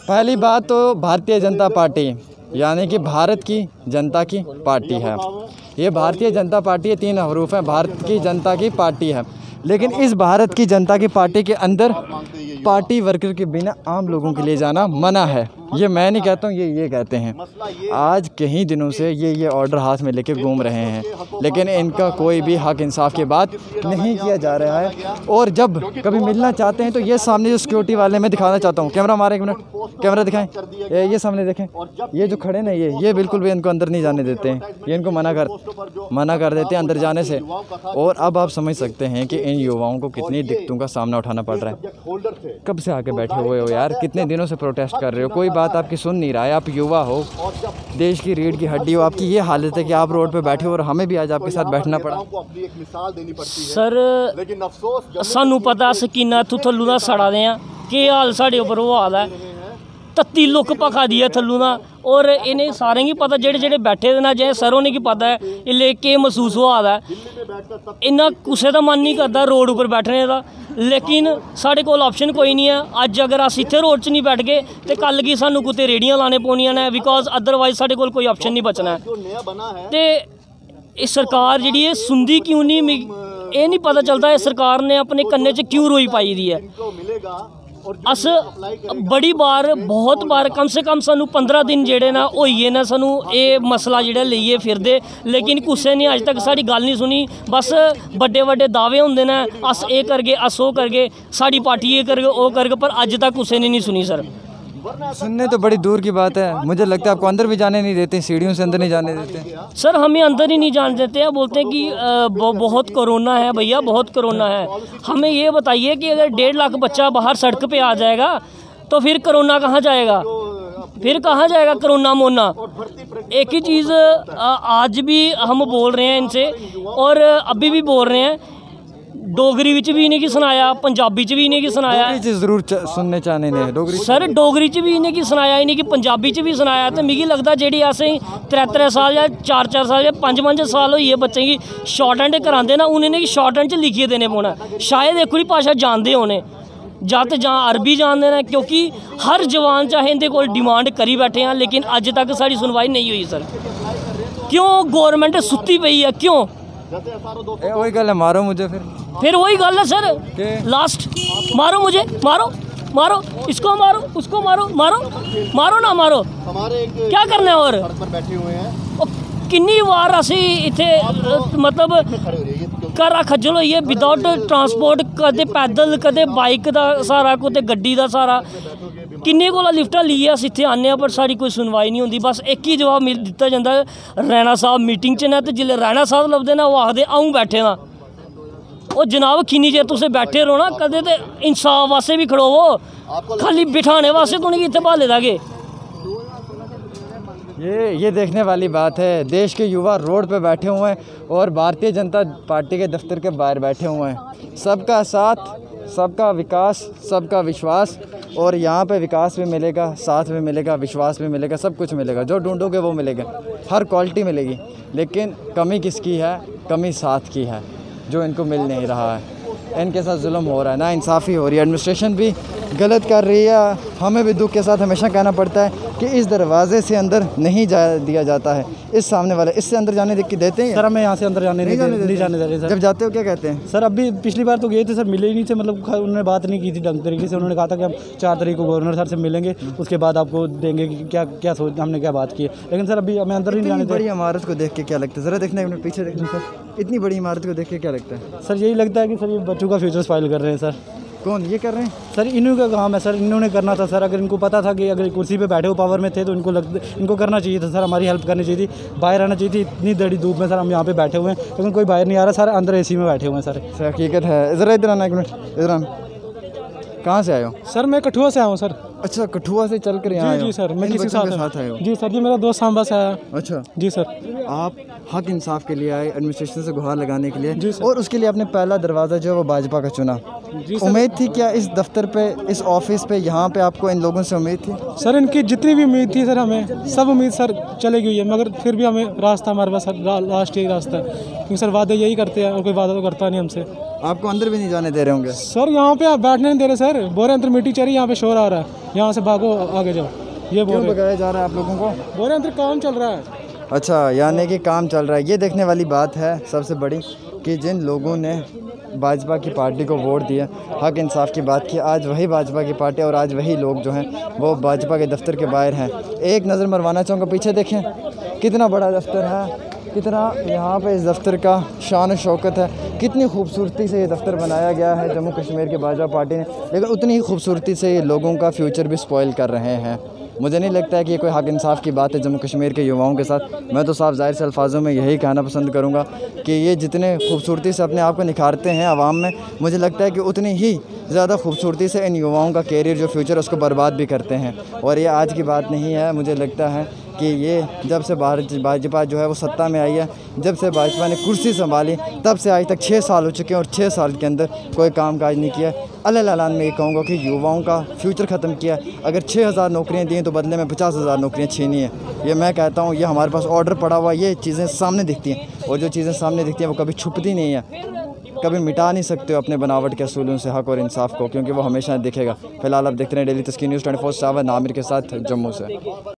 पहली बात तो भारतीय जनता पार्टी यानी कि भारत की जनता की पार्टी है। ये भारतीय जनता पार्टी, 3 हरूफ हैं, भारत की जनता की पार्टी है। लेकिन इस भारत की जनता की पार्टी के अंदर पार्टी वर्कर के बिना आम लोगों के लिए जाना मना है। ये मैं नहीं कहता हूँ, ये कहते हैं। आज कई दिनों से ये ऑर्डर हाथ में लेके घूम रहे हैं, लेकिन इनका कोई भी हक इंसाफ की बात नहीं किया जा रहा है। और जब कभी मिलना चाहते हैं तो ये सामने जो सिक्योरिटी वाले, मैं दिखाना चाहता हूँ, कैमरा मारे 1 मिनट, कैमरा दिखाएं, ये सामने देखें, ये जो खड़े ना, ये बिल्कुल भी इनको अंदर नहीं जाने देते हैं। ये इनको मना कर देते हैं अंदर जाने से। और अब आप समझ सकते हैं कि इन युवाओं को कितनी दिक्कतों का सामना उठाना पड़ रहा है। कब से आके बैठे हुए हो यार, कितने दिनों से प्रोटेस्ट कर रहे हो, कोई बात आपकी सुन नहीं रहा है। आप युवा हो, देश की रीढ़ की हड्डी हो, आपकी ये हालत है कि आप रोड पे बैठे हो और हमें भी आज आपके साथ बैठना पड़ा। सर सानू पता सकीना इत्थों थल्लू दा सड़ा दे कि हाल साढ़े उपर वो हाल है, तत्ती लुक भखा दी है थल्लू दा। और इन्हें सारें की पता, जेह्ड़े बैठे दे ना, जे सर होने की पता है इल्ले केह् महसूस होआ दा है। इन्ना कुसै दा मन नहीं करदा रोड उपर बैठने दा, लेकिन साढ़े कोल ऑप्शन कोई नहीं है। अज अगर अस इत्थे रोड च नहीं बैठ गए तो कल गी सानू कुतै रेहड़ियां लाने पौनियां ने, बिकॉज अदरवाइज साढ़े कोल कोई ऑप्शन नहीं बचना है। ते सरकार जिहड़ी है सुनदी क्यों नहीं, ये नहीं पता चलता। इस सरकार ने अपने कन्ने च क्यों रोई पाई दी है। अस बड़ी बार, बहुत बार, कम से कम सानू 15 दिन जेह्ड़े ना होइए ना सानू ये मसला जेह्ड़ा लेइयै फिरदे, लेकिन कुसै ने अज तक साड़ी गल नहीं सुनी। बस बड़े बड़े दावे होंदे ने, अस ये करगे, अस वो करगे, साड़ी पार्टी ये करगे, वो करगे, पर अज तक कुसै ने नहीं सुनी। सर सुनने तो बड़ी दूर की बात है, मुझे लगता है आपको अंदर भी जाने नहीं देते, सीढ़ियों से अंदर नहीं जाने देते। सर हमें अंदर ही नहीं जाने देते हैं, बोलते हैं कि बहुत कोरोना है भैया, बहुत कोरोना है। हमें ये बताइए कि अगर 1.5 लाख बच्चा बाहर सड़क पे आ जाएगा तो फिर कोरोना कहाँ जाएगा, फिर कहाँ जाएगा कोरोना मोना। एक ही चीज़ आज भी हम बोल रहे हैं इनसे, और अभी भी बोल रहे हैं, डोगरी विच भी इन्हें की सुनाया, पंजाबी च भी इन्हें की सुनाया, जरूर सुनने चाहने ने डोगरी। सर डोगरी च भी इन्हें की सुनाया, इन्हें की पंजाबी च भी सुनाया। तो मिगी लगदा जेह्ड़ी असें 3-3 साल या 4-4 साल या 5-5 साल होइए बच्चें गी शॉर्ट हैंड करांदे ना, हून इन्हें शॉर्ट हैंड च लिखिए देने पौना। शायद एह्कड़ी भाशा जानदे होने, जां अरबी जानदे ने, क्योंकि हर जवान चाहे इंदे कोल डिमांड करी बैठे हैं, लेकिन अज तक साड़ी सुनवाई नहीं हुई। सर क्यों गौरमेंट सुत्ती पई है, क्यों? वही गल है, मारो मुझे फिर वही गल है सर, लास्ट मारो मुझे, मारो इसको, मारो उसको, मारो ना मारो, क्या करना है। और किन्नी बार असी इत्थे मतलब घरा खज्जल होइए विदाउट ट्रांसपोर्ट, कदे पैदल, कदे बाइक का सहारा, कदे गड्डी का सहारा, किन्ने कोला लिफ्टां लेइयै अस इत्थे आने, पर साड़ी कोई सुनवाई नहीं होंदी। बस एक ही जवाब दित्ता जाता है, रैना साहब मीटिंग च ने, ते जिल्ले रैना साहब लभदे ना, ओह् आखदे अऊं बैठे दा। ओ जनाब किन्नी चिर तुसें बैठे रहो ना, कदे ते इंसाफ वास्ते भी खड़ोवो, खाली बिठाने वास्ते तुसेंगी इत्थे भाले दा के। ये देखने वाली बात है, देश के युवा रोड पे बैठे हुए हैं और भारतीय जनता पार्टी के दफ्तर के बाहर बैठे हुए हैं। सबका साथ, सबका विकास, सबका विश्वास, और यहाँ पे विकास भी मिलेगा, साथ भी मिलेगा, विश्वास भी मिलेगा, सब कुछ मिलेगा। जो ढूंढोगे वो मिलेगा, हर क्वालिटी मिलेगी। लेकिन कमी किसकी है? कमी साथ की है, जो इनको मिल नहीं रहा है। इनके साथ जुल्म हो रहा है, ना इंसाफ़ी हो रही है, एडमिनिस्ट्रेशन भी गलत कर रही है। हमें भी दुख के साथ हमेशा कहना पड़ता है कि इस दरवाजे से अंदर नहीं दिया जाता है, इस सामने वाले इससे अंदर जाने देते हैं। सर हमें यहाँ से अंदर जाने नहीं जाने दे रहे सर। जब जाते हो क्या कहते हैं? सर अभी पिछली बार तो गए थे सर, मिले ही नहीं थे, मतलब उन्होंने बात नहीं की थी ढंग तरीके से। उन्होंने कहा था कि हम 4 तारीख को गवर्नर सर से मिलेंगे, उसके बाद आपको देंगे कि क्या सोच, हमने क्या बात की है। लेकिन सर अभी हमें अंदर ही नहीं जाने दे। बड़ी इमारत को देख के क्या लगता है? ज़रा देखना, अपने पीछे देखना सर, इतनी बड़ी इमारत को देख के क्या लगता है? सर यही लगता है कि सर ये बच्चों का फ्यूचर स्पॉइल कर रहे हैं सर। कौन ये कर रहे हैं? सर इन्हीं का काम है सर, इन्होंने करना था सर। अगर इनको पता था कि अगर कुर्सी पे बैठे हो, पावर में थे, तो इनको करना चाहिए था सर, हमारी हेल्प करनी चाहिए थी, बाहर आना चाहिए थी। इतनी बड़ी धूप में सर हम यहाँ पे बैठे हुए हैं, लेकिन कोई बाहर नहीं आ रहा सर, अंदर एसी में बैठे हुए हैं सर। हकीकत है। ज़रा इधर आना, 1 मिनट इधर आना। कहाँ से आए हो? सर मैं कठुआ से आया हूँ सर। अच्छा, कठुआ से चल कर यहाँ? जी सर, मैं किसी के साथ आए हो? जी सर, जी मेरा दोस्त सांबा से आया। अच्छा जी सर। आप हक इंसाफ के लिए आए, एडमिनिस्ट्रेशन से गुहार लगाने के लिए, और उसके लिए आपने पहला दरवाज़ा जो है वो भाजपा का चुना। उम्मीद थी क्या इस दफ्तर पे, इस ऑफिस पे, यहाँ पे आपको इन लोगों से उम्मीद थी? सर इनकी जितनी भी उम्मीद थी सर, हमें सब उम्मीद सर चली गई है, मगर फिर भी हमें रास्ता, हमारे पास लास्ट यही रास्ता है, क्योंकि सर वादे यही करते हैं और कोई वादा तो करता नहीं हमसे। आपको अंदर भी नहीं जाने दे रहे होंगे। सर यहाँ पे आप बैठने नहीं दे रहे सर, बोल रहे अंदर मिट्टी चढ़ी, यहाँ पे शोर आ रहा है, यहाँ से भागो आगे जाओ, ये बोल क्यों रहे भगाया जा रहा है आप लोगों को? बोल रहे अंदर काम चल रहा है। अच्छा, यानी कि काम चल रहा है। ये देखने वाली बात है सबसे बड़ी कि जिन लोगों ने भाजपा की पार्टी को वोट दिया, हक इंसाफ की बात की, आज वही भाजपा की पार्टी और आज वही लोग जो हैं वो भाजपा के दफ्तर के बाहर हैं। एक नज़र मरवाना चाहूँगा, पीछे देखें कितना बड़ा दफ्तर है, कितना यहाँ पे इस दफ्तर का शान शौकत है, कितनी खूबसूरती से ये दफ्तर बनाया गया है जम्मू कश्मीर के भाजपा पार्टी ने, लेकिन उतनी ही खूबसूरती से ये लोगों का फ्यूचर भी स्पॉइल कर रहे हैं। मुझे नहीं लगता है कि ये कोई हक इंसाफ की बात है जम्मू कश्मीर के युवाओं के साथ। मैं तो साफ ज़ाहिर से अल्फाजों में यही कहना पसंद करूँगा कि ये जितने खूबसूरती से अपने आप को निखारते हैं आवाम में, मुझे लगता है कि उतनी ही ज़्यादा खूबसूरती से इन युवाओं का कैरियर जो फ्यूचर है उसको बर्बाद भी करते हैं। और ये आज की बात नहीं है, मुझे लगता है कि ये जब से भाजपा जो है वो सत्ता में आई है, जब से भाजपा ने कुर्सी संभाली, तब से आज तक 6 साल हो चुके हैं और 6 साल के अंदर कोई काम काज नहीं किया। अल्लाह मैं ये कहूँगा कि युवाओं का फ्यूचर ख़त्म किया। अगर 6000 नौकरियाँ दी तो बदले में 50,000 नौकरियाँ छीनी है। ये मैं कहता हूँ, ये हमारे पास ऑर्डर पड़ा हुआ, ये चीज़ें सामने दिखती हैं और जो चीज़ें सामने दिखती हैं वो कभी छुपती नहीं है, कभी मिटा नहीं सकते हो अपने बनावट के असूलों से हक और इंसाफ को, क्योंकि वो हमेशा दिखेगा। फिलहाल आप देखते रहे डेली तस्कीर न्यूज़ 24/7 नामिर के साथ जम्मू से।